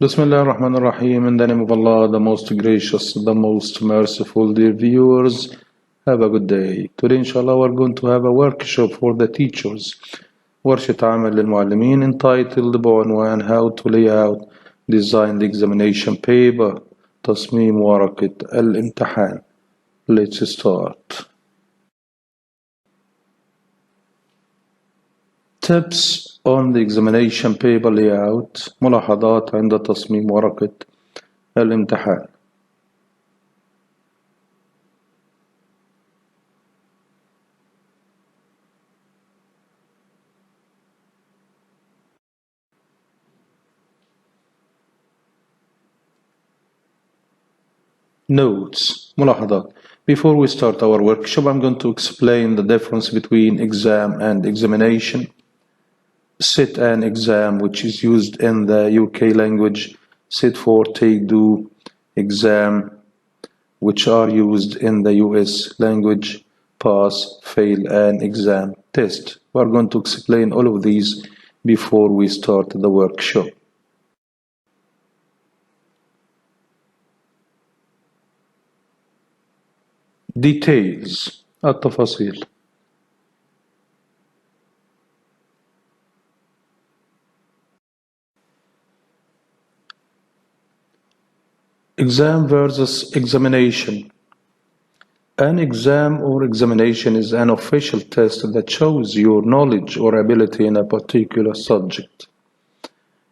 Bismillah ar-Rahman ar-Rahim. In the name of Allah, the most gracious, the most merciful. Dear viewers, have a good day. Today, inshallah, we're going to have a workshop for the teachers. ورشة عمل للمعلمين entitled بعنوان How to lay out, design the examination paper. تصميم ورقة الإمتحان. Let's start. Tips on the examination paper layout. ملاحظات عند تصميم ورقة الإمتحان. Notes. ملاحظات. Before we start our workshop, I'm going to explain the difference between exam and examination. Sit and exam, which is used in the UK language. Sit for take, do, exam, which are used in the US language. Pass, fail, and exam, test. We're going to explain all of these before we start the workshop. Details. التفاصيل. Exam versus examination. An exam or examination is an official test that shows your knowledge or ability in a particular subject.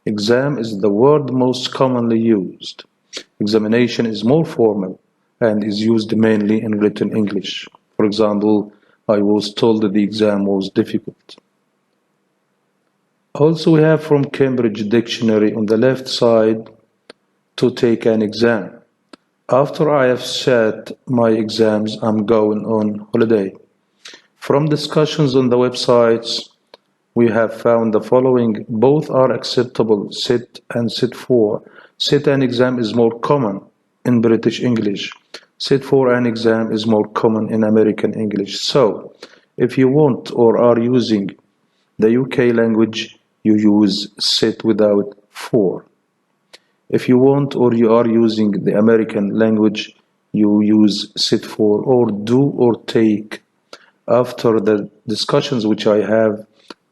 Exam is the word most commonly used. Examination is more formal and is used mainly in written English. For example, I was told that the exam was difficult. Also, we have from Cambridge Dictionary on the left side, to take an exam. After I have sat my exams, I'm going on holiday. From discussions on the websites, we have found the following. Both are acceptable, sit and sit for. Sit an exam is more common in British English. Sit for an exam is more common in American English. So, if you want or are using the UK language, you use sit without for. If you want or you are using the American language, you use sit for or do or take. After the discussions which I have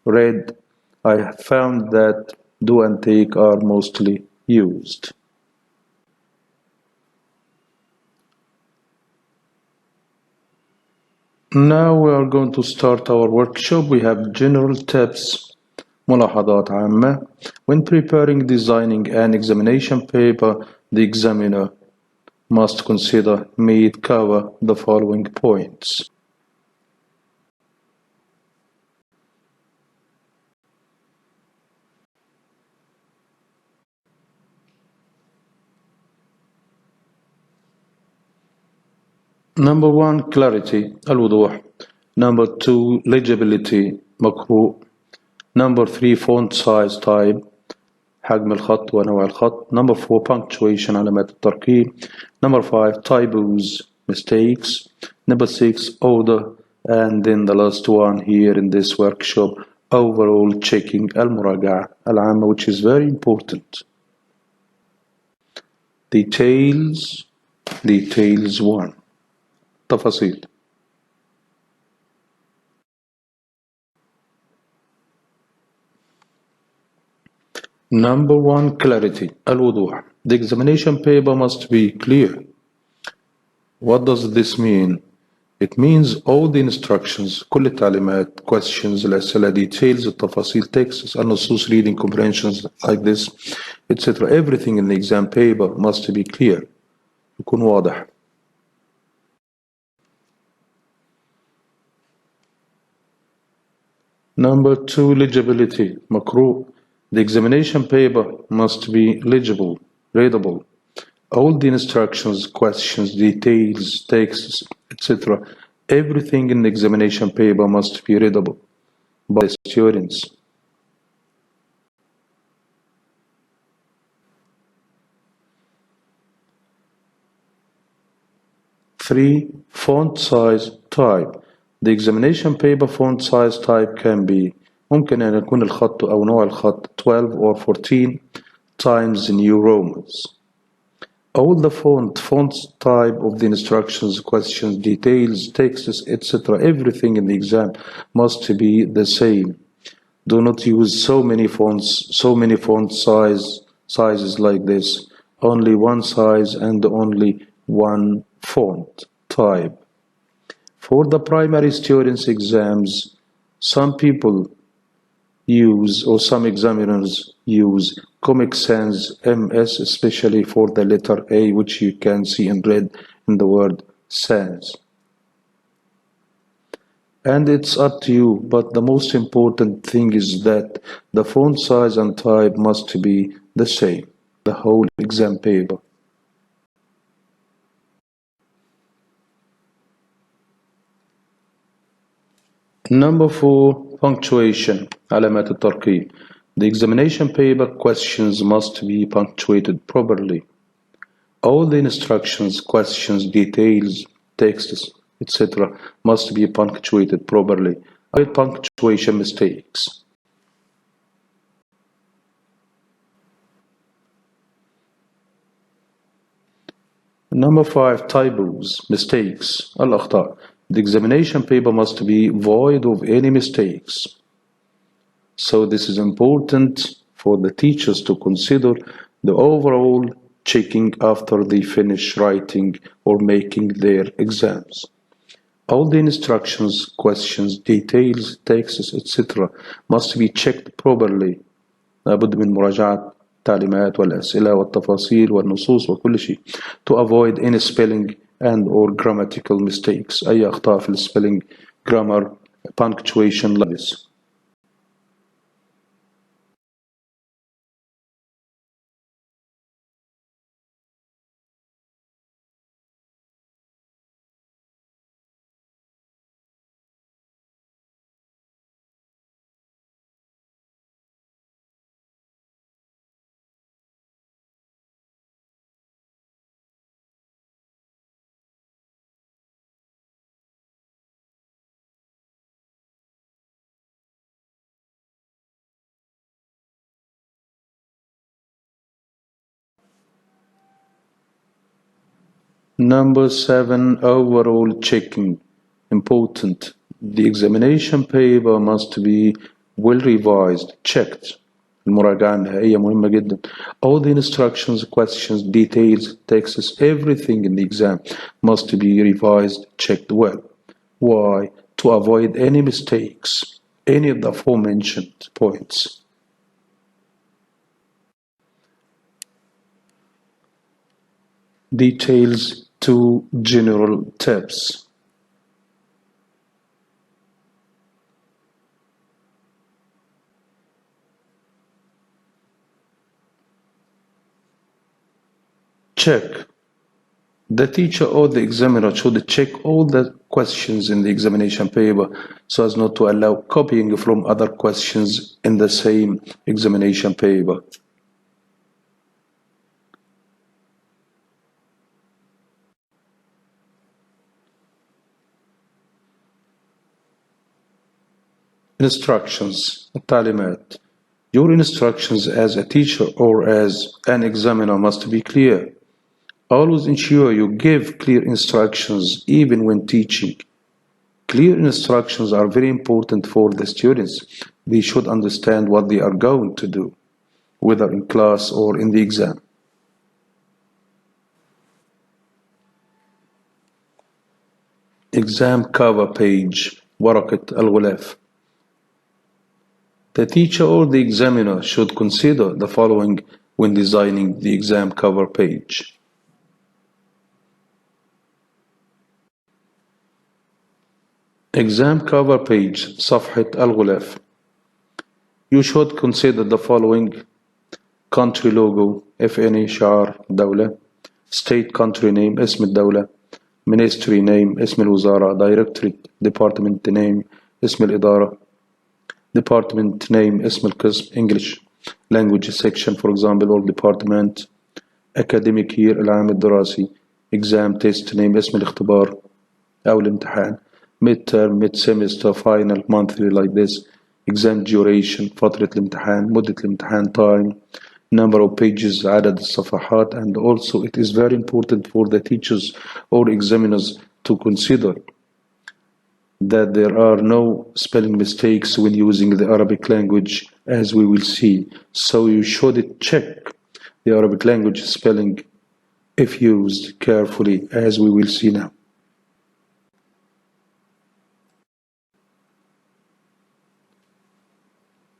read, I have found that do and take are mostly used. Now we are going to start our workshop. We have general tips. ملاحظات عامة. When preparing, designing an examination paper, the examiner must consider may cover the following points. Number 1, clarity, الوضوح. Number 2, legibility, مقروء. Number 3, font size type, حجم الخط ونوع الخط. Number 4, punctuation, علامات الترقيم. Number 5, typos, mistakes. Number 6, order. And then the last one here in this workshop, overall checking, المراجعة العامة, which is very important. Details 1. تفاصيل. Number 1, clarity, الوضوح. The examination paper must be clear. What does this mean? It means all the instructions, كل التعليمات, questions, الأسئلة, details, التفاصيل, texts, النصوص, reading comprehensions like this, etc. Everything in the exam paper must be clear. يكون واضح. Number 2, legibility, مقروء. The examination paper must be legible, readable. All the instructions, questions, details, texts, etc. Everything in the examination paper must be readable by students. 3, font size type. The examination paper font size type can be ممكن أن يكون الخط أو نوع الخط 12 or 14. Times New Romans. All the font type of the instructions, questions, details, texts, etc. Everything in the exam must be the same. Do not use so many font sizes like this. Only one size and only one font type. For the primary students exams, some people use, or some examiners use, Comic Sans MS, especially for the letter A, which you can see in red in the word sans. And it's up to you, but the most important thing is that the font size and type must be the same, the whole exam paper. Number 4, punctuation, علامات الترقيم. The examination paper questions must be punctuated properly. All the instructions, questions, details, texts, etc. must be punctuated properly. Avoid punctuation mistakes. Number 5, typos, mistakes, الأخطاء. The examination paper must be void of any mistakes. So this is important for the teachers to consider the overall checking after they finish writing or making their exams. All the instructions, questions, details, texts, etc. must be checked properly. لابد من مراجعة التعليمات والأسئلة والتفاصيل والنصوص وكل شيء to avoid any spelling and or grammatical mistakes. أي أخطاء في spelling, grammar, punctuation like this. Number 7, overall checking. Important. The examination paper must be well revised, checked. المراجعة النهائية مهمة جدا. All the instructions, questions, details, texts, everything in the exam must be revised, checked well. Why? To avoid any mistakes, any of the aforementioned points. Details to general tips. Check. The teacher or the examiner should check all the questions in the examination paper so as not to allow copying from other questions in the same examination paper. Instructions, التعليمات. Your instructions as a teacher or as an examiner must be clear. Always ensure you give clear instructions even when teaching. Clear instructions are very important for the students. They should understand what they are going to do, whether in class or in the exam. Exam cover page, ورقة الغلاف. The teacher or the examiner should consider the following when designing the exam cover page. Exam cover page, صفحة الغلاف. You should consider the following: country logo, if any, شعار دولة, state country name, اسم الدولة, ministry name, اسم الوزارة, directorate, department name, اسم الإدارة, department name, اسم القسم, English, language section for example or department, academic year, العام الدراسي, exam test name, اسم الاختبار أو الامتحان, mid-term, mid-semester, final, monthly like this, exam duration, فترة الامتحان, مدة الامتحان, time, number of pages عدد الصفحات. And also it is very important for the teachers or examiners to consider that there are no spelling mistakes when using the Arabic language, as we will see. So you should check the Arabic language spelling if used carefully, as we will see now.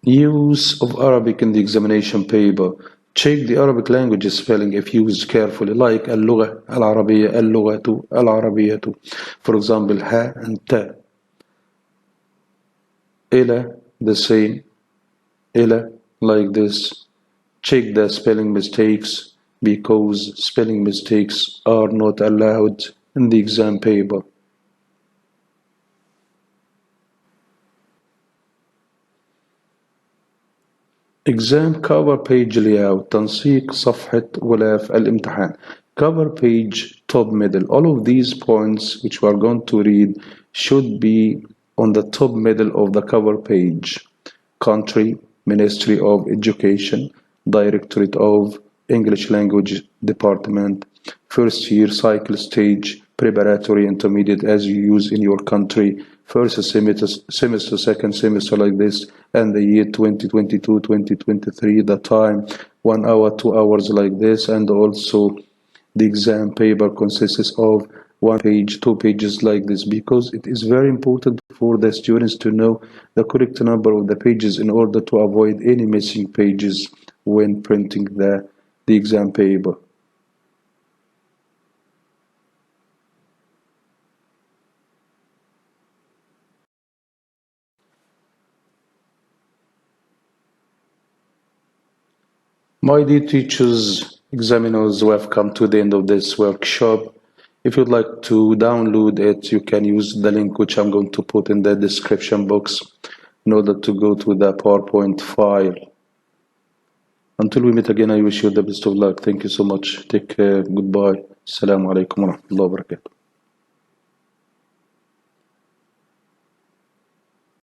Use of Arabic in the examination paper. Check the Arabic language spelling if used carefully, like اللغة العربية, اللغة العربية. For example, ها and تا. إلى, the same. إلى, like this. Check the spelling mistakes because spelling mistakes are not allowed in the exam paper. Exam cover page layout. تنسيق صفحة غلاف الامتحان. Cover page, top, middle. All of these points which we are going to read should be on the top middle of the cover page. Country, Ministry of Education, Directorate of English Language Department, first year cycle stage, preparatory, intermediate as you use in your country, first semester, second semester, like this, and the year 2022, 2023, the time, 1 hour, 2 hours, like this, and also the exam paper consists of 1 page, 2 pages, like this, because it is very important for the students to know the correct number of the pages in order to avoid any missing pages when printing the exam paper. My dear teachers, examiners who have come to the end of this workshop, if you'd like to download it, you can use the link which I'm going to put in the description box in order to go to the PowerPoint file. Until we meet again, I wish you the best of luck. Thank you so much. Take care. Goodbye. Assalamu alaikum wa rahmatullahi wa barakatuh.